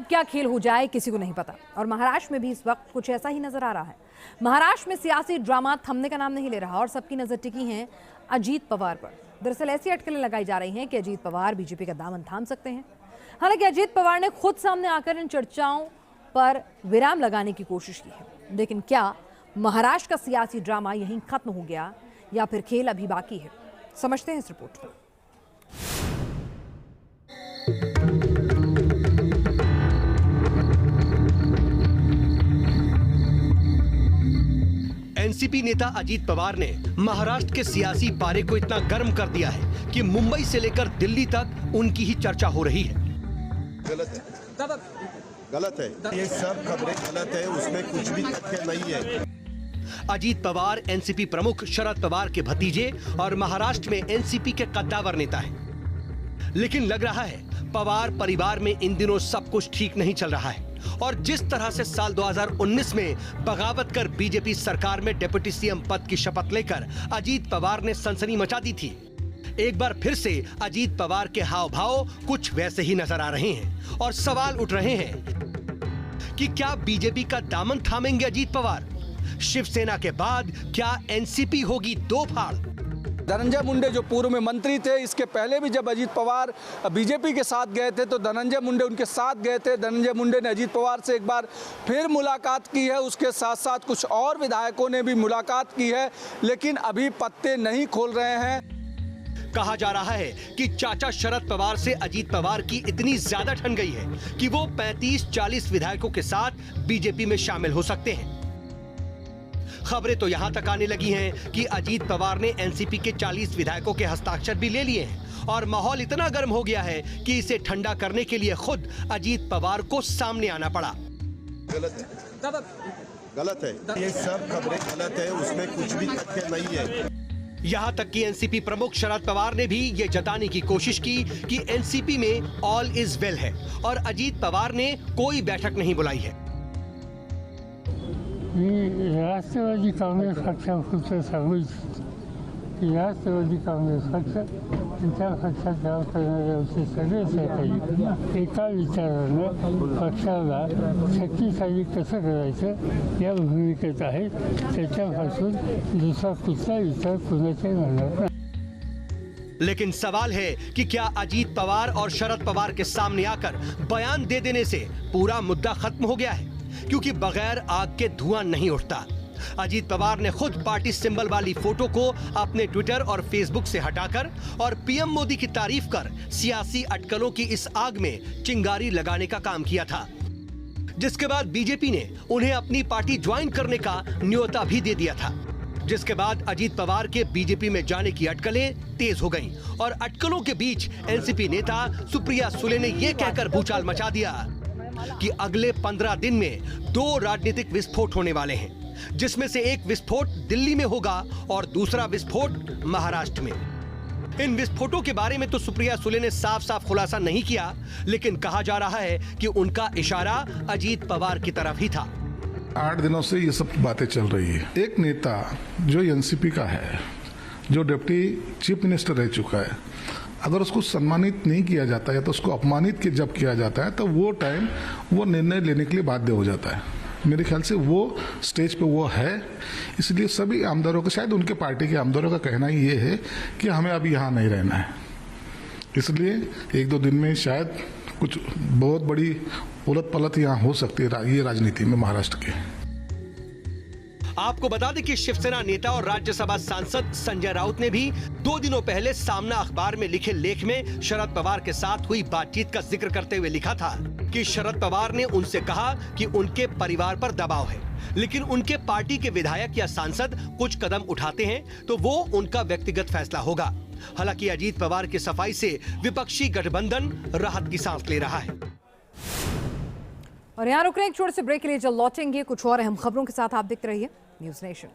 कब क्या खेल हो जाए किसी को नहीं पता। और महाराष्ट्र में भी इस वक्त कुछ ऐसा ही नजर आ रहा है। महाराष्ट्र में सियासी ड्रामा थमने का नाम नहीं ले रहा और सबकी नजर टिकी है अजीत पवार पर। दरअसल ऐसी अटकलें लगाई जा रही हैं कि अजीत पवार बीजेपी का दामन थाम सकते हैं। हालांकि अजीत पवार ने खुद सामने आकर इन चर्चाओं पर विराम लगाने की कोशिश की है। लेकिन क्या महाराष्ट्र का सियासी ड्रामा यहीं खत्म हो गया या फिर खेल अभी बाकी है? समझते हैं इस रिपोर्ट में। एनसीपी नेता अजीत पवार ने महाराष्ट्र के सियासी पारे को इतना गर्म कर दिया है कि मुंबई से लेकर दिल्ली तक उनकी ही चर्चा हो रही है। गलत है, ये सब खबरें गलत है, उसमें कुछ भी तथ्य नहीं है। अजीत पवार एनसीपी प्रमुख शरद पवार के भतीजे और महाराष्ट्र में एनसीपी के कद्दावर नेता हैं। लेकिन लग रहा है पवार परिवार में इन दिनों सब कुछ ठीक नहीं चल रहा है और जिस तरह से साल 2019 में बगावत कर बीजेपी सरकार में डिप्टी सीएम पद की शपथ लेकर अजीत पवार ने सनसनी मचा दी थी, एक बार फिर से अजीत पवार के हाव भाव कुछ वैसे ही नजर आ रहे हैं और सवाल उठ रहे हैं कि क्या बीजेपी का दामन थामेंगे अजीत पवार? शिवसेना के बाद क्या एनसीपी होगी दो फाड़? धनंजय मुंडे जो पूर्व में मंत्री थे, इसके पहले भी जब अजीत पवार बीजेपी के साथ गए थे तो धनंजय मुंडे उनके साथ गए थे। धनंजय मुंडे ने अजीत पवार से एक बार फिर मुलाकात की है, उसके साथ साथ कुछ और विधायकों ने भी मुलाकात की है, लेकिन अभी पत्ते नहीं खोल रहे हैं। कहा जा रहा है कि चाचा शरद पवार से अजीत पवार की इतनी ज्यादा ठन गई है कि वो 35-40 विधायकों के साथ बीजेपी में शामिल हो सकते हैं। खबरें तो यहां तक आने लगी हैं कि अजीत पवार ने एनसीपी के 40 विधायकों के हस्ताक्षर भी ले लिए हैं और माहौल इतना गर्म हो गया है कि इसे ठंडा करने के लिए खुद अजीत पवार को सामने आना पड़ा। गलत है, ये सब खबरें गलत है, उसमें कुछ भी तथ्य नहीं है। यहां तक कि एनसीपी प्रमुख शरद पवार ने भी ये जताने की कोशिश की कि एनसीपी में ऑल इज वेल है और अजीत पवार ने कोई बैठक नहीं बुलाई है। राष्ट्रवादी काँग्रेस पक्षापुरतं सांगू इच्छितो की राष्ट्रवादी काँग्रेस पक्ष त्या पक्षात काम करणारे असे सगळे सहकारी एका विचारानं पक्षाला शक्तिशाली कसं करायचं या भूमिकेत आहेत। त्याच्यापासून दुसरा कुठला विचार कुणाच्याही मनात नाही। लेकिन सवाल है कि क्या अजीत पवार और शरद पवार के सामने आकर बयान दे देने से पूरा मुद्दा खत्म हो गया है? क्योंकि बगैर आग के धुआं नहीं उठता। अजीत पवार ने खुद पार्टी सिंबल वाली फोटो को अपने ट्विटर और फेसबुक से हटाकर और पीएम मोदी की तारीफ कर सियासी अटकलों की इस आग में चिंगारी लगाने का काम किया था, जिसके बाद बीजेपी ने उन्हें अपनी पार्टी ज्वाइन करने का न्योता भी दे दिया था। जिसके बाद अजीत पवार के बीजेपी में जाने की अटकलें तेज हो गईं और अटकलों के बीच एनसीपी नेता सुप्रिया सुले ने यह कहकर भूचाल मचा दिया कि अगले 15 दिन में 2 राजनीतिक विस्फोट होने वाले हैं, जिसमें से एक विस्फोट दिल्ली में होगा और दूसरा विस्फोट महाराष्ट्र में। इन विस्फोटों के बारे में तो सुप्रिया सुले ने साफ साफ खुलासा नहीं किया, लेकिन कहा जा रहा है कि उनका इशारा अजीत पवार की तरफ ही था। 8 दिनों से ये सब बातें चल रही है। एक नेता जो एनसीपी का है, जो डिप्टी चीफ मिनिस्टर रह चुका है, अगर उसको सम्मानित नहीं किया जाता है तो उसको अपमानित जब किया जाता है तो वो टाइम वो निर्णय लेने के लिए बाध्य हो जाता है। मेरे ख्याल से वो स्टेज पे वो है, इसलिए सभी आमदारों का, शायद उनके पार्टी के आमदारों का कहना ही ये है कि हमें अभी यहाँ नहीं रहना है। इसलिए 1-2 दिन में शायद कुछ बहुत बड़ी उलट पलट यहाँ हो सकती है ये राजनीति में महाराष्ट्र के। आपको बता दें कि शिवसेना नेता और राज्यसभा सांसद संजय राउत ने भी 2 दिनों पहले सामना अखबार में लिखे लेख में शरद पवार के साथ हुई बातचीत का जिक्र करते हुए लिखा था कि शरद पवार ने उनसे कहा कि उनके परिवार पर दबाव है, लेकिन उनके पार्टी के विधायक या सांसद कुछ कदम उठाते हैं तो वो उनका व्यक्तिगत फैसला होगा। हालांकि अजीत पवार की सफाई से विपक्षी गठबंधन राहत की सांस ले रहा है। और यहाँ रुक रहे हैं एक छोटे से ब्रेक के लिए, जल्द लौटेंगे कुछ और अहम खबरों के साथ। आप देखते रहिए न्यूज़ नेशन।